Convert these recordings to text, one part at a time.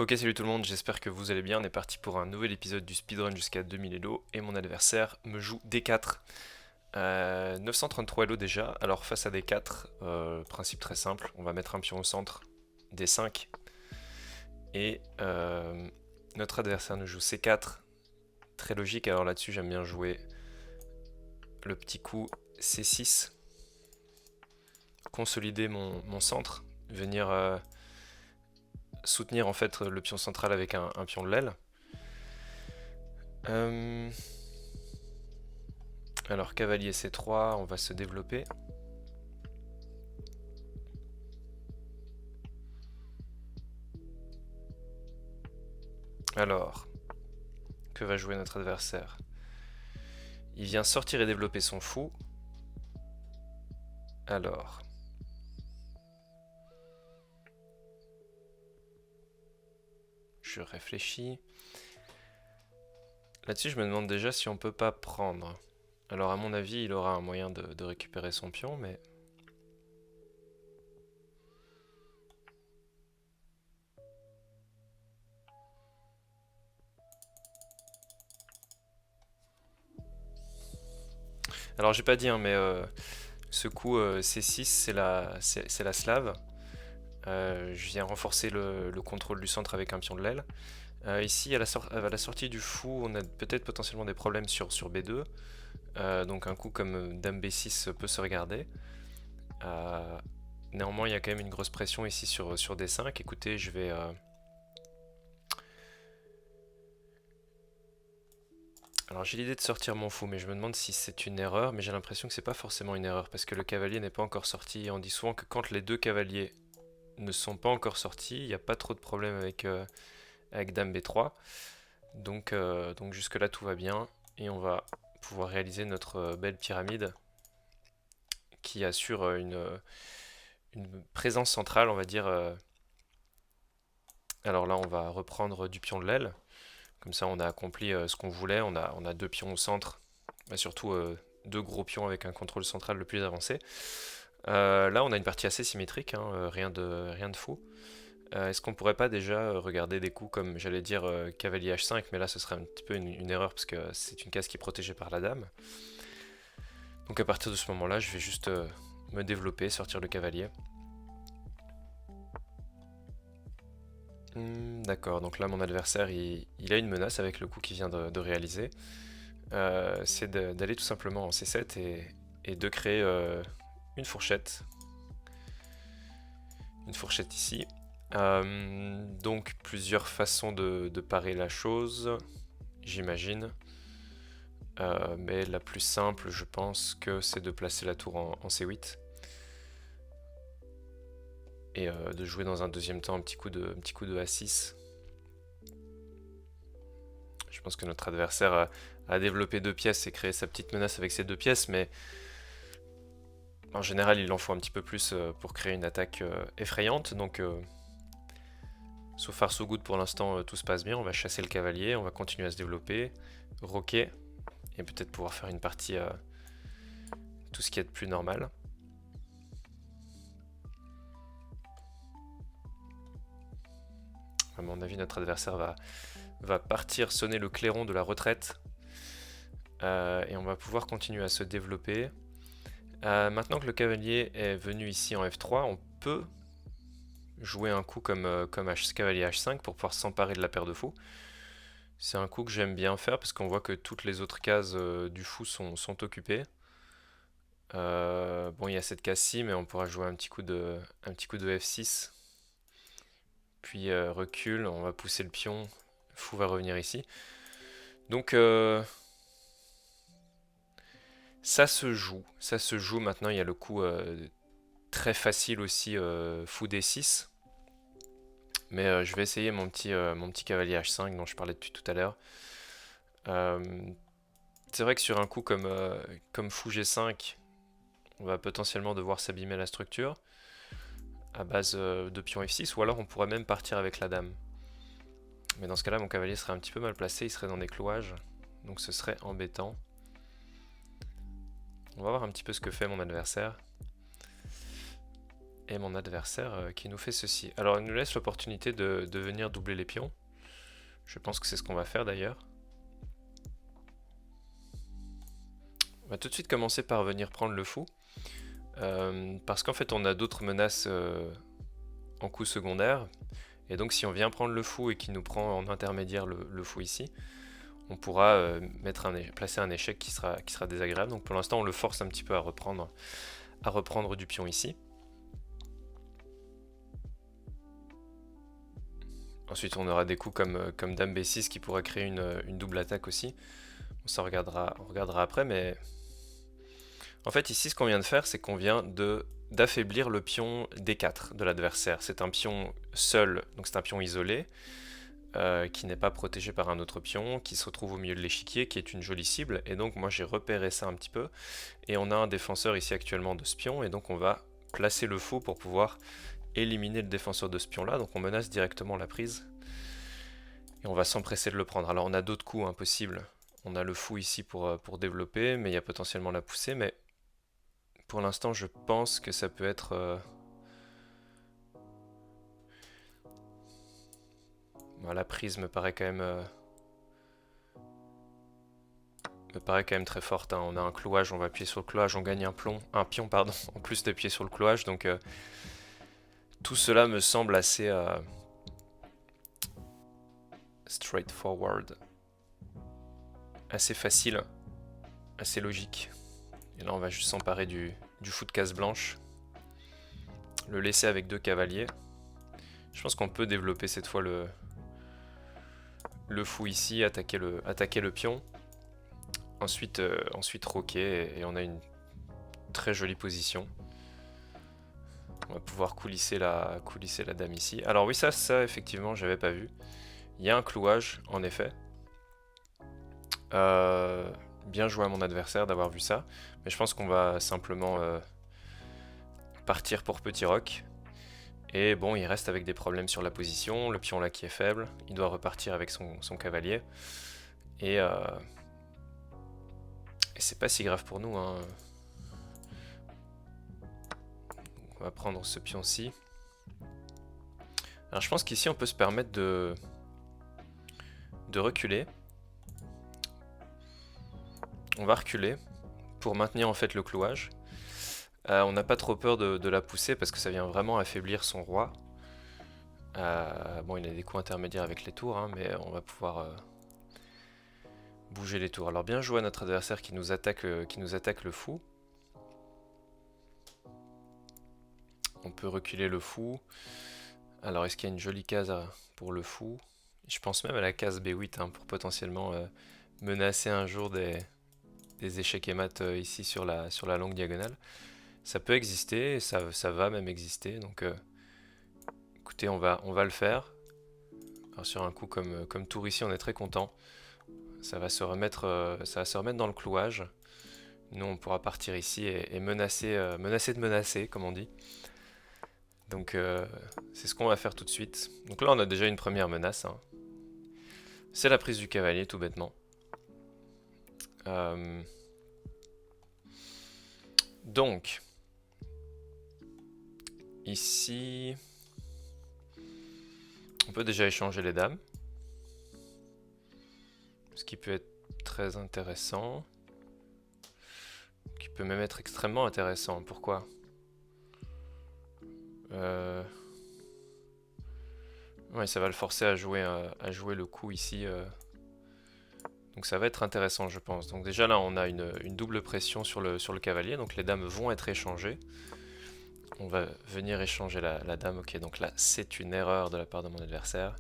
Ok, salut tout le monde, j'espère que vous allez bien. On est parti pour un nouvel épisode du speedrun jusqu'à 2000 Elo et mon adversaire me joue D4. 933 Elo déjà. Alors face à D4, principe très simple, on va mettre un pion au centre, D5 et notre adversaire nous joue C4. Très logique, alors là-dessus j'aime bien jouer le petit coup C6, consolider mon centre, venir soutenir en fait le pion central avec un pion de l'aile. Alors cavalier C3, on va se développer. Alors, que va jouer notre adversaire? Il vient sortir et développer son fou. Alors, je réfléchis. Là-dessus, je me demande déjà si on peut pas prendre. Alors, à mon avis, il aura un moyen de récupérer son pion, mais... Alors, j'ai pas dit, hein, mais ce coup C6, c'est la slave. Je viens renforcer le contrôle du centre avec un pion de l'aile. Ici, à la sortie du fou, on a peut-être potentiellement des problèmes sur B2. Donc un coup comme Dame B6 peut se regarder. Néanmoins, il y a quand même une grosse pression ici sur D5. Écoutez, je vais... Alors j'ai l'idée de sortir mon fou, mais je me demande si c'est une erreur, mais j'ai l'impression que c'est pas forcément une erreur, parce que le cavalier n'est pas encore sorti, et on dit souvent que quand les deux cavaliers ne sont pas encore sortis, il n'y a pas trop de problème avec Dame B3. Donc jusque là tout va bien, et on va pouvoir réaliser notre belle pyramide qui assure une présence centrale, on va dire. Alors là, on va reprendre du pion de l'aile. Comme ça, on a accompli ce qu'on voulait. On a deux pions au centre, mais surtout deux gros pions avec un contrôle central le plus avancé. Là, on a une partie assez symétrique, hein, rien de fou. Est-ce qu'on pourrait pas déjà regarder des coups comme, j'allais dire, cavalier H5, mais là, ce serait un petit peu une erreur parce que c'est une case qui est protégée par la dame. Donc à partir de ce moment-là, je vais juste me développer, sortir le cavalier. D'accord, donc là mon adversaire il a une menace avec le coup qu'il vient de réaliser. C'est d'aller tout simplement en C7 et de créer une fourchette. Une fourchette ici. Donc plusieurs façons de parer la chose, j'imagine. Mais la plus simple, je pense que c'est de placer la tour en C8. Et de jouer dans un deuxième temps un petit coup de A6. Je pense que notre adversaire a développé deux pièces et créé sa petite menace avec ces deux pièces, mais en général il en faut un petit peu plus pour créer une attaque effrayante. Donc so far so good pour l'instant, tout se passe bien. On va chasser le cavalier, on va continuer à se développer, roquer, et peut-être pouvoir faire une partie tout ce qui est de plus normal. À mon avis, notre adversaire va partir sonner le clairon de la retraite. Et on va pouvoir continuer à se développer. Maintenant que le cavalier est venu ici en F3, on peut jouer un coup comme cavalier H5 pour pouvoir s'emparer de la paire de fous. C'est un coup que j'aime bien faire parce qu'on voit que toutes les autres cases du fou sont occupées. Bon, il y a cette case-ci, mais on pourra jouer un petit coup de F6. Puis recul, on va pousser le pion, le fou va revenir ici. Donc ça se joue maintenant. Il y a le coup très facile aussi, fou D6. Mais je vais essayer mon petit cavalier H5 dont je parlais depuis tout à l'heure. C'est vrai que sur un coup comme fou G5, on va potentiellement devoir s'abîmer la structure à base de pion F6, ou alors on pourrait même partir avec la dame. Mais dans ce cas-là, mon cavalier serait un petit peu mal placé, il serait dans des clouages, donc ce serait embêtant. On va voir un petit peu ce que fait mon adversaire. et mon adversaire qui nous fait ceci. Alors il nous laisse l'opportunité de venir doubler les pions. Je pense que c'est ce qu'on va faire d'ailleurs. On va tout de suite commencer par venir prendre le fou. Parce qu'en fait on a d'autres menaces en coup secondaire. Et donc si on vient prendre le fou et qu'il nous prend en intermédiaire le fou ici, on pourra placer un échec qui sera désagréable. Donc pour l'instant on le force un petit peu à reprendre du pion ici. Ensuite on aura des coups comme Dame B6 qui pourrait créer une double attaque aussi. Bon, ça on regardera après, mais en fait ici ce qu'on vient de faire, c'est qu'on vient d'affaiblir le pion D4 de l'adversaire. C'est un pion seul, donc c'est un pion isolé, qui n'est pas protégé par un autre pion, qui se retrouve au milieu de l'échiquier, qui est une jolie cible, et donc moi j'ai repéré ça un petit peu, et on a un défenseur ici actuellement de ce pion, et donc on va placer le fou pour pouvoir éliminer le défenseur de ce pion là, donc on menace directement la prise, et on va s'empresser de le prendre. Alors on a d'autres coups impossibles, on a le fou ici pour développer, mais il y a potentiellement la poussée, mais pour l'instant je pense que ça peut être... la prise me paraît quand même très forte, hein. On a un clouage, on va appuyer sur le clouage, on gagne un pion pardon, en plus d'appuyer sur le clouage, donc tout cela me semble assez straightforward, assez facile, assez logique. Et là on va juste s'emparer du fou de case blanche, le laisser avec 2 cavaliers. Je pense qu'on peut développer cette fois le fou ici, attaquer le pion. Ensuite roquer et on a une très jolie position. On va pouvoir coulisser la dame ici. Alors oui, ça effectivement, j'avais pas vu. Il y a un clouage, en effet. Bien joué à mon adversaire d'avoir vu ça. Mais je pense qu'on va simplement partir pour petit roc. Et bon, il reste avec des problèmes sur la position. Le pion là qui est faible. Il doit repartir avec son cavalier. Et c'est pas si grave pour nous, hein. On va prendre ce pion-ci. Alors je pense qu'ici on peut se permettre de reculer. On va reculer pour maintenir en fait le clouage. On n'a pas trop peur de la pousser parce que ça vient vraiment affaiblir son roi. Bon, il a des coups intermédiaires avec les tours, hein, mais on va pouvoir bouger les tours. Alors bien joué à notre adversaire qui nous attaque le fou. On peut reculer le fou. Alors est-ce qu'il y a une jolie case pour le fou? Je pense même à la case B8 hein, pour potentiellement menacer un jour des échecs et maths ici sur la longue diagonale. Ça peut exister, ça va même exister, donc écoutez, on va le faire. Alors sur un coup comme tour ici, on est très content. Ça va se remettre dans le clouage. Nous, on pourra partir ici et menacer de menacer, comme on dit. Donc c'est ce qu'on va faire tout de suite. Donc là, on a déjà une première menace, hein. C'est la prise du cavalier, tout bêtement. Donc, ici, on peut déjà échanger les dames. Ce qui peut être très intéressant. Qui peut même être extrêmement intéressant. Pourquoi ? Ouais, ça va le forcer à jouer le coup ici. Donc ça va être intéressant, je pense. Donc déjà là, on a une double pression sur le cavalier. Donc les dames vont être échangées. On va venir échanger la dame. Ok, donc là, c'est une erreur de la part de mon adversaire.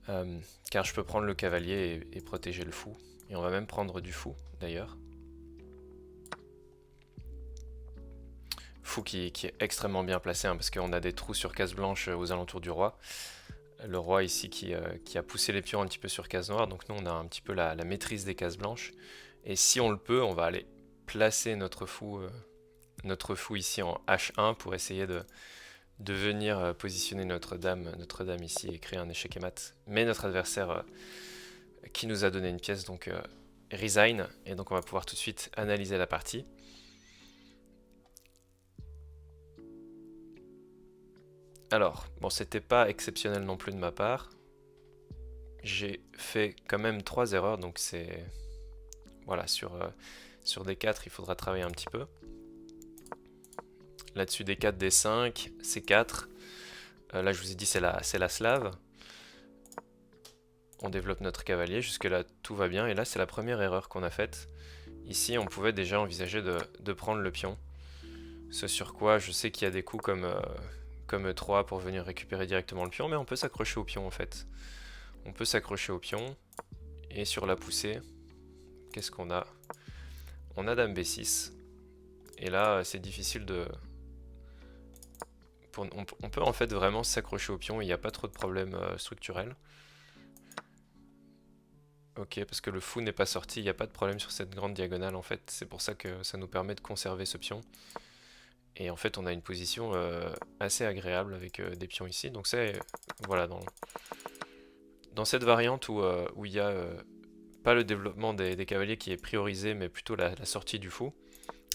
Car je peux prendre le cavalier et protéger le fou. Et on va même prendre du fou, d'ailleurs. Fou qui est extrêmement bien placé, hein, parce qu'on a des trous sur case blanche aux alentours du roi. Le roi ici qui a poussé les pions un petit peu sur case noire, donc nous on a un petit peu la maîtrise des cases blanches. Et si on le peut, on va aller placer notre fou ici en H1 pour essayer de venir positionner notre dame ici et créer un échec et mat. Mais notre adversaire qui nous a donné une pièce donc resign, et donc on va pouvoir tout de suite analyser la partie. Alors, bon, c'était pas exceptionnel non plus de ma part. J'ai fait quand même 3 erreurs, donc c'est... Voilà, sur des 4, il faudra travailler un petit peu. Là-dessus, des 4, des 5, c'est 4. Là, je vous ai dit, c'est la slave. On développe notre cavalier, jusque-là, tout va bien. Et là, c'est la première erreur qu'on a faite. Ici, on pouvait déjà envisager de prendre le pion. Ce sur quoi, je sais qu'il y a des coups comme E3 pour venir récupérer directement le pion, mais on peut s'accrocher au pion, en fait. On peut s'accrocher au pion, et sur la poussée, qu'est-ce qu'on a? On a Dame B6. Et là, c'est difficile de... on peut en fait vraiment s'accrocher au pion, il n'y a pas trop de problèmes structurels. Ok, parce que le fou n'est pas sorti, il n'y a pas de problème sur cette grande diagonale en fait. C'est pour ça que ça nous permet de conserver ce pion. Et en fait, on a une position assez agréable avec des pions ici. Donc c'est, voilà, dans cette variante où il y a pas le développement des cavaliers qui est priorisé, mais plutôt la sortie du fou,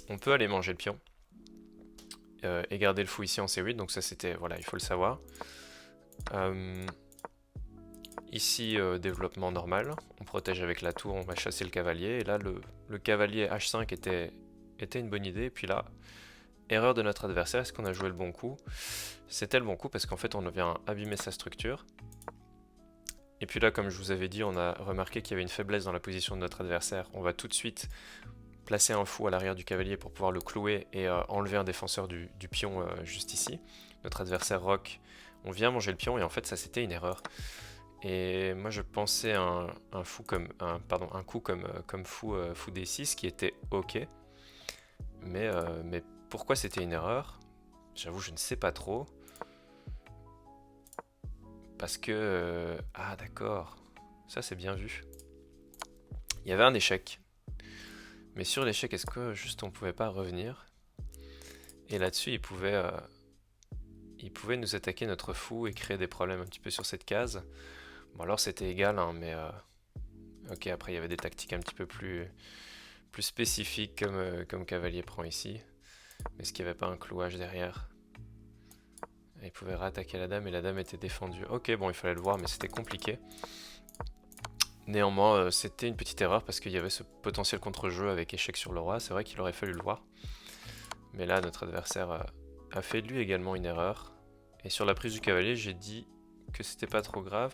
on peut aller manger le pion. Et garder le fou ici en C8, donc ça c'était, voilà, il faut le savoir. Ici, développement normal, on protège avec la tour, on va chasser le cavalier, et là le cavalier H5 était une bonne idée, et puis là, erreur de notre adversaire, est-ce qu'on a joué le bon coup? C'était le bon coup parce qu'en fait on vient abîmer sa structure. Et puis là, comme je vous avais dit, on a remarqué qu'il y avait une faiblesse dans la position de notre adversaire. On va tout de suite placer un fou à l'arrière du cavalier pour pouvoir le clouer et enlever un défenseur du pion juste ici. Notre adversaire rock, on vient manger le pion et en fait ça c'était une erreur. Et moi je pensais un coup comme fou D6 qui était ok. Mais pourquoi c'était une erreur? J'avoue je ne sais pas trop. Parce que... ah d'accord, ça c'est bien vu. Il y avait un échec. Mais sur l'échec, est-ce que juste on pouvait pas revenir? Et là-dessus, il pouvait nous attaquer notre fou et créer des problèmes un petit peu sur cette case. Bon alors c'était égal, hein, mais... ok, après il y avait des tactiques un petit peu plus spécifiques comme cavalier prend ici. Mais est-ce qu'il n'y avait pas un clouage derrière? Il pouvait rattaquer la dame et la dame était défendue. Ok, bon il fallait le voir, mais c'était compliqué. Néanmoins, c'était une petite erreur parce qu'il y avait ce potentiel contre-jeu avec échec sur le roi. C'est vrai qu'il aurait fallu le voir. Mais là, notre adversaire a fait de lui également une erreur. Et sur la prise du cavalier, j'ai dit que c'était pas trop grave.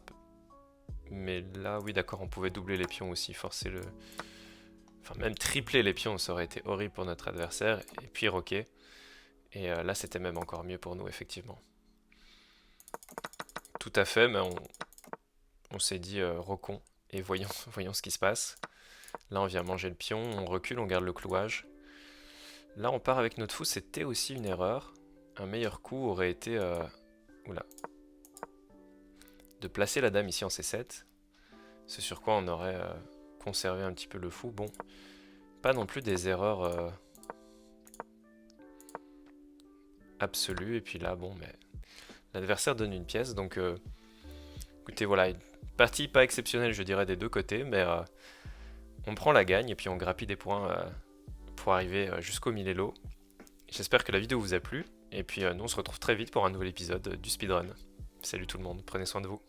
Mais là, oui, d'accord, on pouvait doubler les pions aussi, forcer le... Enfin, même tripler les pions, ça aurait été horrible pour notre adversaire. Et puis roquer. Et là, c'était même encore mieux pour nous, effectivement. Tout à fait, mais on s'est dit roquons et voyons, voyons ce qui se passe. Là, on vient manger le pion, on recule, on garde le clouage. Là, on part avec notre fou, c'était aussi une erreur. Un meilleur coup aurait été oula, de placer la dame ici en C7. Ce sur quoi on aurait conservé un petit peu le fou. Bon, pas non plus des erreurs absolues. Et puis là, bon, mais l'adversaire donne une pièce. Donc, écoutez, voilà, une partie pas exceptionnelle, je dirais, des deux côtés. Mais on prend la gagne et puis on grappille des points pour arriver jusqu'au Milelo. J'espère que la vidéo vous a plu. Et puis nous on se retrouve très vite pour un nouvel épisode du speedrun. Salut tout le monde, prenez soin de vous.